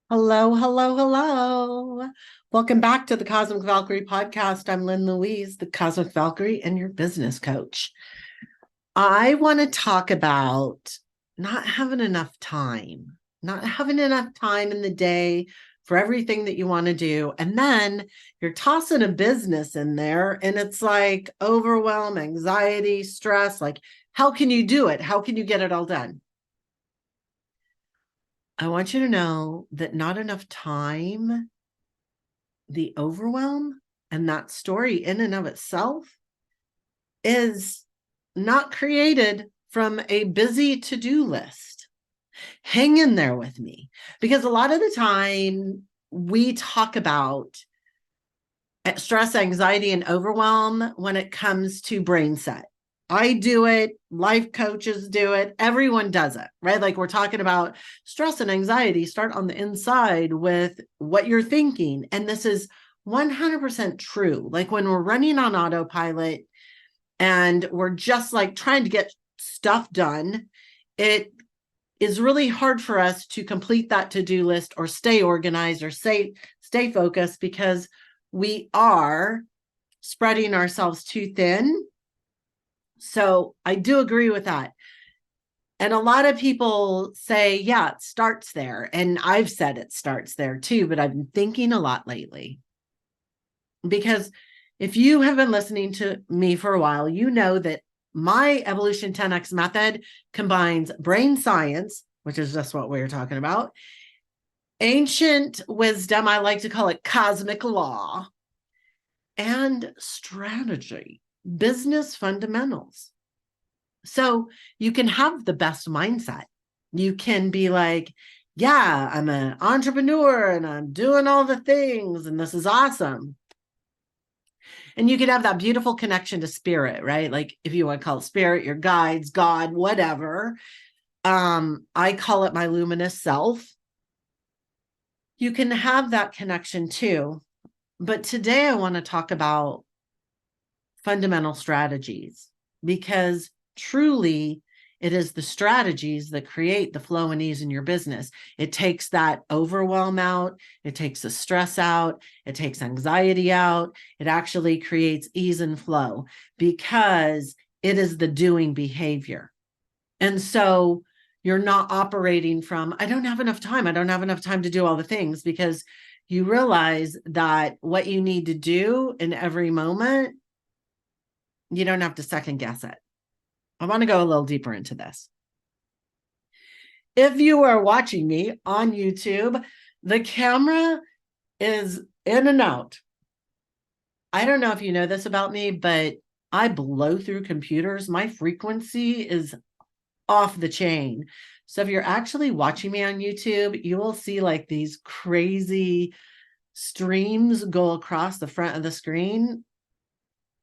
Hello, hello, hello. Welcome back to the Cosmic Valkyrie podcast. I'm Lynn Louise, the Cosmic Valkyrie and your business coach. I want to talk about not having enough time, not having enough time in the day for everything that you want to do. And then you're tossing a business in there and it's like overwhelm, anxiety, stress. Like, how can you do it? How can you get it all done? I want you to know that not enough time, the overwhelm, and that story in and of itself is not created from a busy to-do list. Hang in there with me, because a lot of the time we talk about stress, anxiety, and overwhelm when it comes to brain set. I do it, life coaches do it, everyone does it, right? Like we're talking about stress and anxiety start on the inside with what you're thinking. And this is 100% true. Like when we're running on autopilot and we're just like trying to get stuff done, it is really hard for us to complete that to-do list or stay organized or stay focused, because we are spreading ourselves too thin. So I do agree with that. And a lot of people say, yeah, it starts there. And I've said it starts there too, but I've been thinking a lot lately. Because if you have been listening to me for a while, you know that my Evolution 10X method combines brain science, which is just what we were talking about, ancient wisdom, I like to call it cosmic law, and strategy, business fundamentals. So you can have the best mindset. You can be like, yeah, I'm an entrepreneur and I'm doing all the things and this is awesome. And you can have that beautiful connection to spirit, right? Like if you want to call it spirit, your guides, God, whatever. I call it my luminous self. You can have that connection too. But today I want to talk about fundamental strategies, because truly it is the strategies that create the flow and ease in your business. It takes that overwhelm out. It takes the stress out. It takes anxiety out. It actually creates ease and flow, because it is the doing behavior. And so you're not operating from, I don't have enough time. I don't have enough time to do all the things, because you realize that what you need to do in every moment, you don't have to second guess it. I want to go a little deeper into this. If you are watching me on YouTube, the camera is in and out. I don't know if you know this about me, but I blow through computers. My frequency is off the chain. So if you're actually watching me on YouTube, you will see like these crazy streams go across the front of the screen.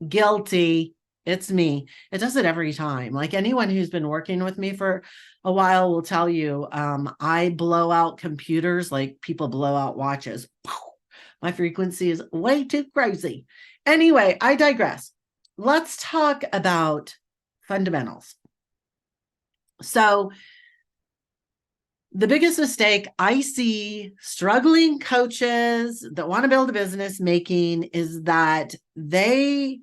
Guilty. It's me. It does it every time. Like anyone who's been working with me for a while will tell you, I blow out computers like people blow out watches. My frequency is way too crazy. Anyway, I digress. Let's talk about fundamentals. So the biggest mistake I see struggling coaches that want to build a business making is that they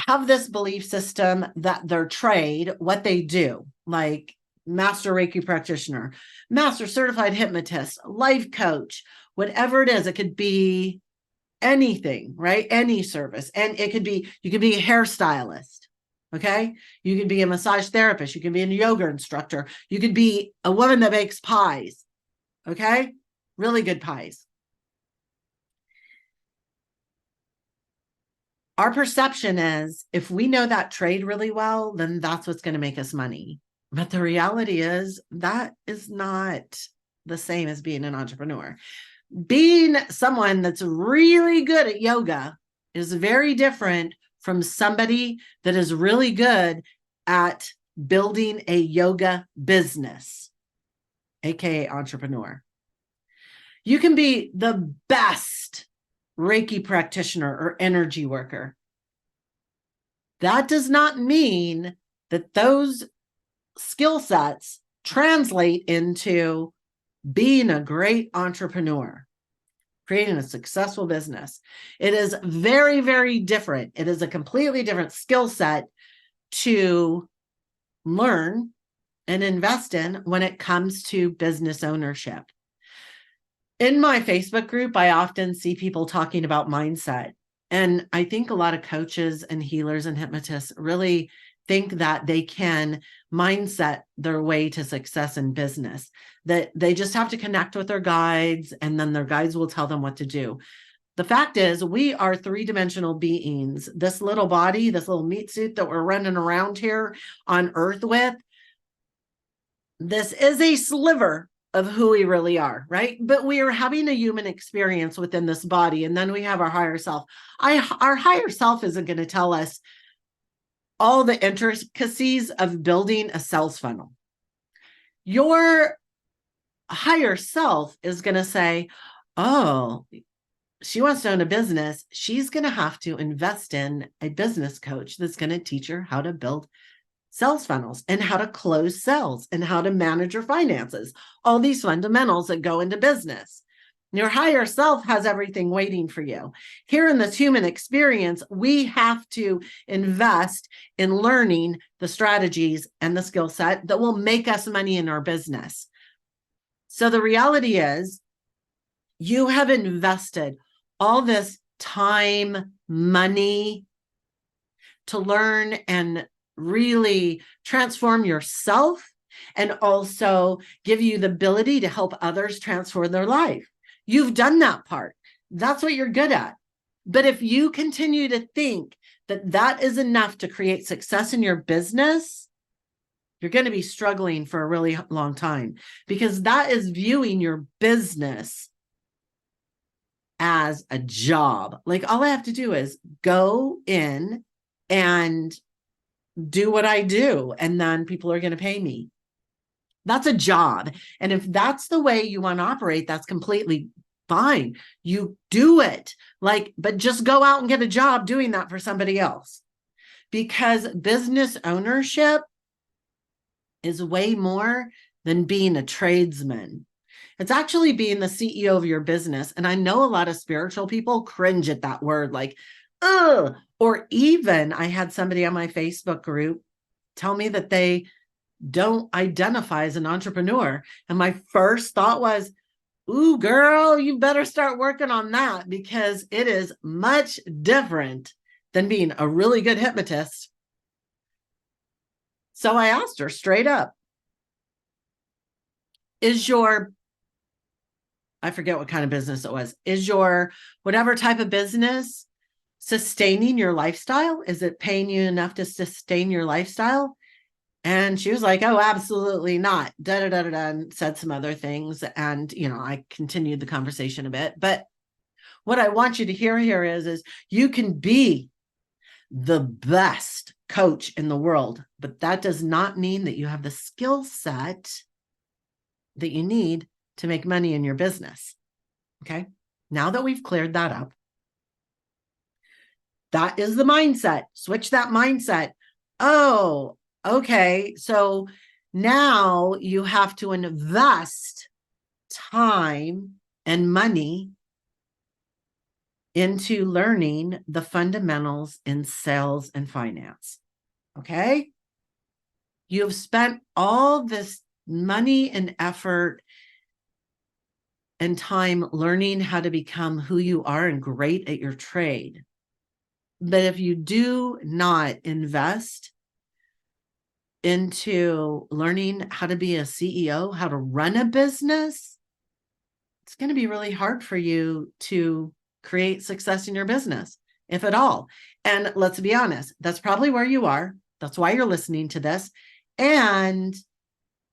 have this belief system that their trade, what they do, like master Reiki practitioner, master certified hypnotist, life coach, whatever it is, it could be anything, right? Any service. And it could be, you could be a hairstylist. Okay. You could be a massage therapist. You can be a yoga instructor. You could be a woman that bakes pies. Okay. Really good pies. Our perception is if we know that trade really well, then that's what's going to make us money. But the reality is that is not the same as being an entrepreneur. Being someone that's really good at yoga is very different from somebody that is really good at building a yoga business, aka entrepreneur. You can be the best Reiki practitioner or energy worker. That does not mean that those skill sets translate into being a great entrepreneur, creating a successful business. It is very, very different. It is a completely different skill set to learn and invest in when it comes to business ownership. In my Facebook group, I often see people talking about mindset. And I think a lot of coaches and healers and hypnotists really think that they can mindset their way to success in business, that they just have to connect with their guides and then their guides will tell them what to do. The fact is, we are three-dimensional beings. This little body, this little meat suit that we're running around here on Earth with, this is a sliver of who we really are, right? But we are having a human experience within this body, and then we have our higher self. Our higher self isn't going to tell us all the intricacies of building a sales funnel. Your higher self is going to say, oh, she wants to own a business. She's going to have to invest in a business coach that's going to teach her how to build sales funnels and how to close sales and how to manage your finances, all these fundamentals that go into business. Your higher self has everything waiting for you. Here in this human experience, we have to invest in learning the strategies and the skill set that will make us money in our business. So the reality is, you have invested all this time, money to learn and really transform yourself and also give you the ability to help others transform their life. You've done that part. That's what you're good at. But if you continue to think that that is enough to create success in your business, you're going to be struggling for a really long time, because that is viewing your business as a job. Like, all I have to do is go in and do what I do, and then people are going to pay me. That's a job. And if that's the way you want to operate, that's completely fine. You do it, but just go out and get a job doing that for somebody else. Because business ownership is way more than being a tradesman. It's actually being the CEO of your business. And I know a lot of spiritual people cringe at that word, like, ugh. Or even I had somebody on my Facebook group tell me that they don't identify as an entrepreneur. And my first thought was, ooh, girl, you better start working on that, because it is much different than being a really good hypnotist. So I asked her straight up, I forget what kind of business it was, is your whatever type of business sustaining your lifestyle? Is it paying you enough to sustain your lifestyle? And she was like, oh, absolutely not. And said some other things. And, I continued the conversation a bit. But what I want you to hear here is you can be the best coach in the world, but that does not mean that you have the skill set that you need to make money in your business. Okay. Now that we've cleared that up, that is the mindset. Switch that mindset. Oh, okay. So now you have to invest time and money into learning the fundamentals in sales and finance. Okay. You've spent all this money and effort and time learning how to become who you are and great at your trade. But if you do not invest into learning how to be a CEO, how to run a business, it's going to be really hard for you to create success in your business, if at all. And let's be honest, that's probably where you are. That's why you're listening to this. And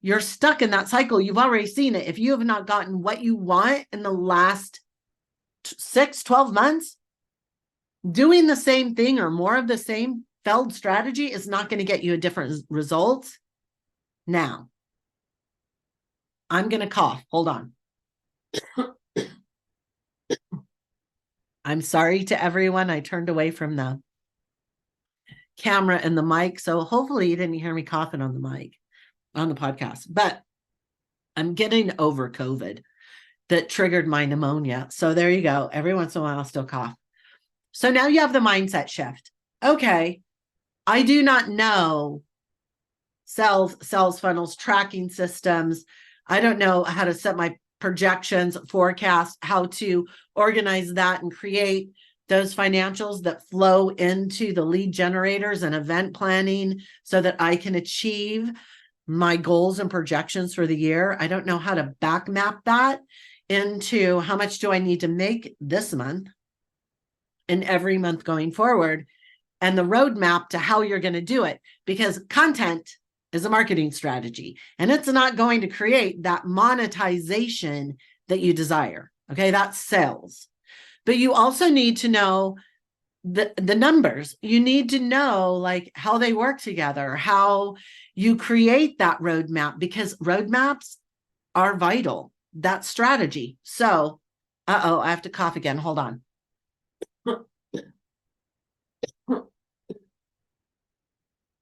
you're stuck in that cycle. You've already seen it. If you have not gotten what you want in the last 6-12 months, doing the same thing or more of the same failed strategy is not going to get you a different result. Now, I'm going to cough. Hold on. I'm sorry to everyone. I turned away from the camera and the mic. So hopefully you didn't hear me coughing on the mic, on the podcast. But I'm getting over COVID that triggered my pneumonia. So there you go. Every once in a while, I'll still cough. So now you have the mindset shift. Okay, I do not know sales funnels, tracking systems. I don't know how to set my projections, forecast, how to organize that and create those financials that flow into the lead generators and event planning so that I can achieve my goals and projections for the year. I don't know how to back map that into how much do I need to make this month and every month going forward, and the roadmap to how you're going to do it, because content is a marketing strategy and it's not going to create that monetization that you desire. Okay, that's sales. But you also need to know the numbers. You need to know like how they work together, how you create that roadmap, because roadmaps are vital. That strategy. So, I have to cough again. Hold on.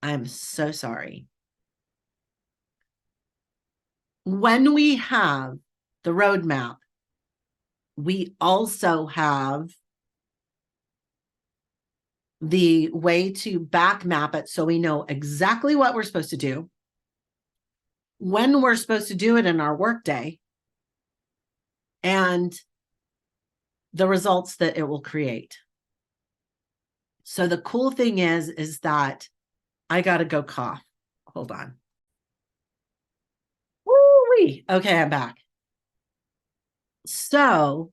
I'm so sorry. When we have the roadmap, we also have the way to back map it so we know exactly what we're supposed to do, when we're supposed to do it in our workday, and the results that it will create. So the cool thing is that I got to go cough. Hold on. Woo-wee. Okay, I'm back. So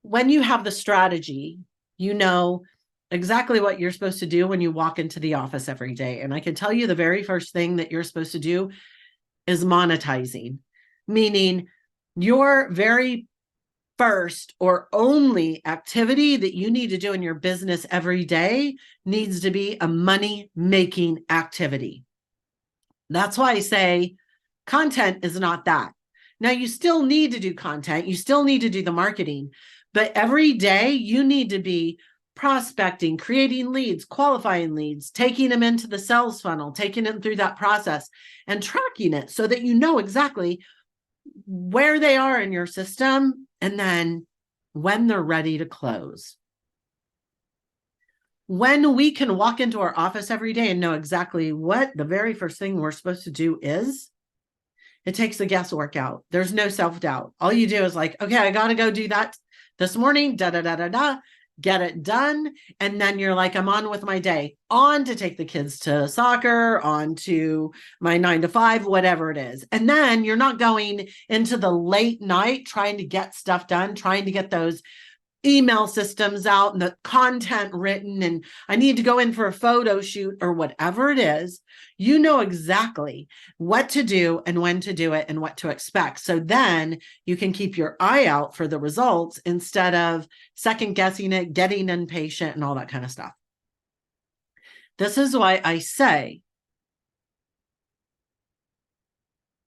when you have the strategy, you know exactly what you're supposed to do when you walk into the office every day. And I can tell you the very first thing that you're supposed to do is monetizing, meaning your very first or only activity that you need to do in your business every day needs to be a money-making activity. That's why I say content is not that. Now, you still need to do content. You still need to do the marketing, but every day you need to be prospecting, creating leads, qualifying leads, taking them into the sales funnel, taking them through that process and tracking it so that you know exactly where they are in your system and then when they're ready to close. When we can walk into our office every day and know exactly what the very first thing we're supposed to do is, it takes the guesswork out. There's no self-doubt. All you do is like, okay, I got to go do that this morning, get it done. And then you're like, I'm on with my day, on to take the kids to soccer, on to my 9 to 5, whatever it is. And then you're not going into the late night trying to get stuff done, trying to get those email systems out and the content written, and I need to go in for a photo shoot or whatever it is. You know exactly what to do and when to do it and what to expect. So then you can keep your eye out for the results instead of second guessing it, getting impatient and all that kind of stuff. This is why I say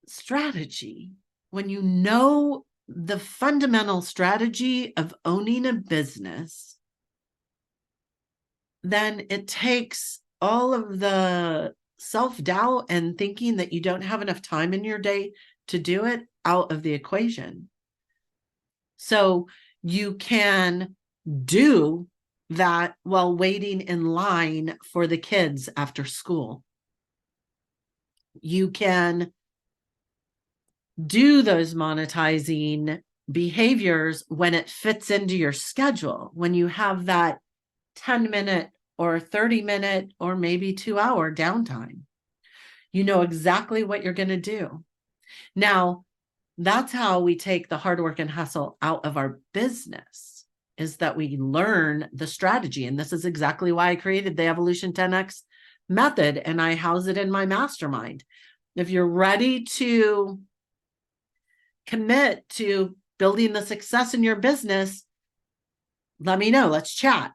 strategy, when you know the fundamental strategy of owning a business, then it takes all of the self-doubt and thinking that you don't have enough time in your day to do it out of the equation. So you can do that while waiting in line for the kids after school. You can do those monetizing behaviors when it fits into your schedule, when you have that 10-minute or 30-minute or maybe 2-hour downtime. You know exactly what you're going to do. Now, that's how we take the hard work and hustle out of our business, is that we learn the strategy. And this is exactly why I created the Evolution 10X method and I house it in my mastermind. If you're ready to commit to building the success in your business, let me know. Let's chat.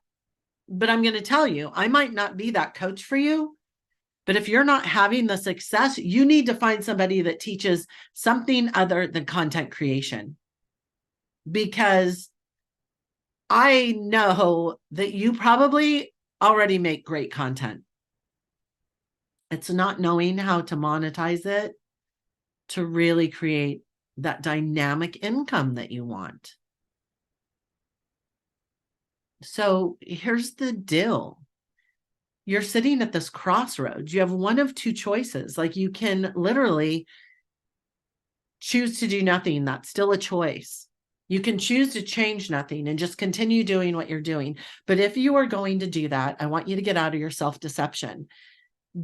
But I'm going to tell you, I might not be that coach for you. But if you're not having the success, you need to find somebody that teaches something other than content creation. Because I know that you probably already make great content. It's not knowing how to monetize it to really create that dynamic income that you want. So here's the deal. You're sitting at this crossroads. You have one of two choices. Like, you can literally choose to do nothing. That's still a choice. You can choose to change nothing and just continue doing what you're doing. But if you are going to do that, I want you to get out of your self-deception,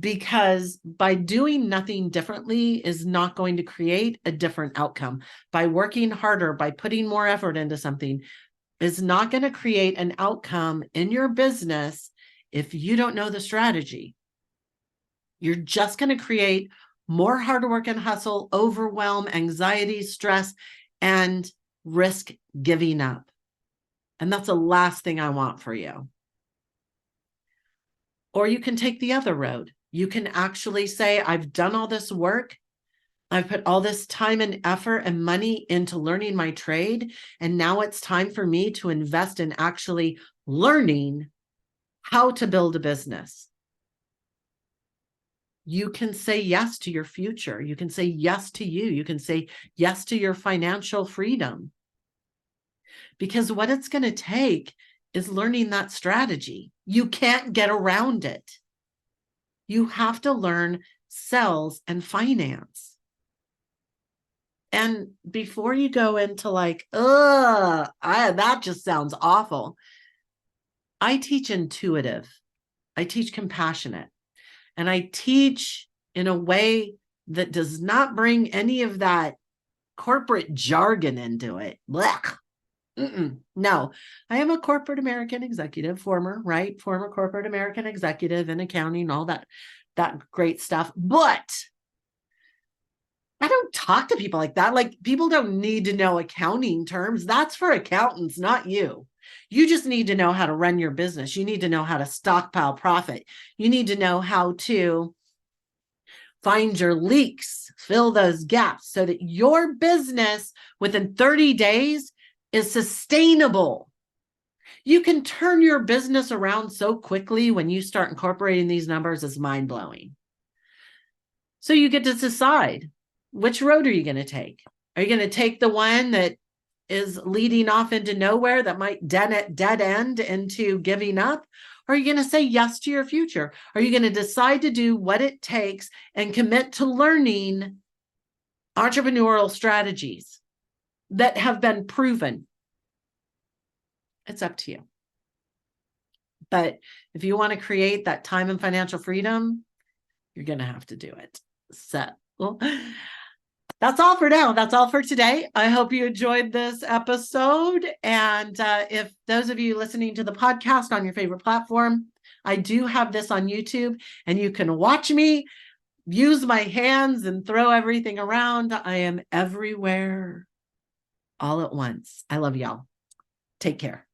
because by doing nothing differently is not going to create a different outcome. By working harder, by putting more effort into something, is not going to create an outcome in your business if you don't know the strategy. You're just going to create more hard work and hustle, overwhelm, anxiety, stress, and risk giving up. And that's the last thing I want for you. Or you can take the other road. You can actually say, I've done all this work. I've put all this time and effort and money into learning my trade. And now it's time for me to invest in actually learning how to build a business. You can say yes to your future. You can say yes to you. You can say yes to your financial freedom. Because what it's going to take is learning that strategy. You can't get around it. You have to learn sales and finance. And before you go into like, that just sounds awful. I teach intuitive. I teach compassionate. And I teach in a way that does not bring any of that corporate jargon into it. Blech. No, I am a corporate American executive, former corporate American executive in accounting, all that great stuff. But I don't talk to people like that. Like, people don't need to know accounting terms. That's for accountants, not you. You just need to know how to run your business. You need to know how to stockpile profit. You need to know how to find your leaks, fill those gaps so that your business within 30 days is sustainable. You can turn your business around so quickly when you start incorporating these numbers. It's mind-blowing. So you get to decide, which road are you going to take? Are you going to take the one that is leading off into nowhere, that might dead end into giving up? Or are you going to say yes to your future? Are you going to decide to do what it takes and commit to learning entrepreneurial strategies that have been proven? It's up to you. But if you want to create that time and financial freedom, you're going to have to do it. So, well, that's all for now. That's all for today. I hope you enjoyed this episode. And if those of you listening to the podcast on your favorite platform, I do have this on YouTube, and you can watch me use my hands and throw everything around. I am everywhere all at once. I love y'all. Take care.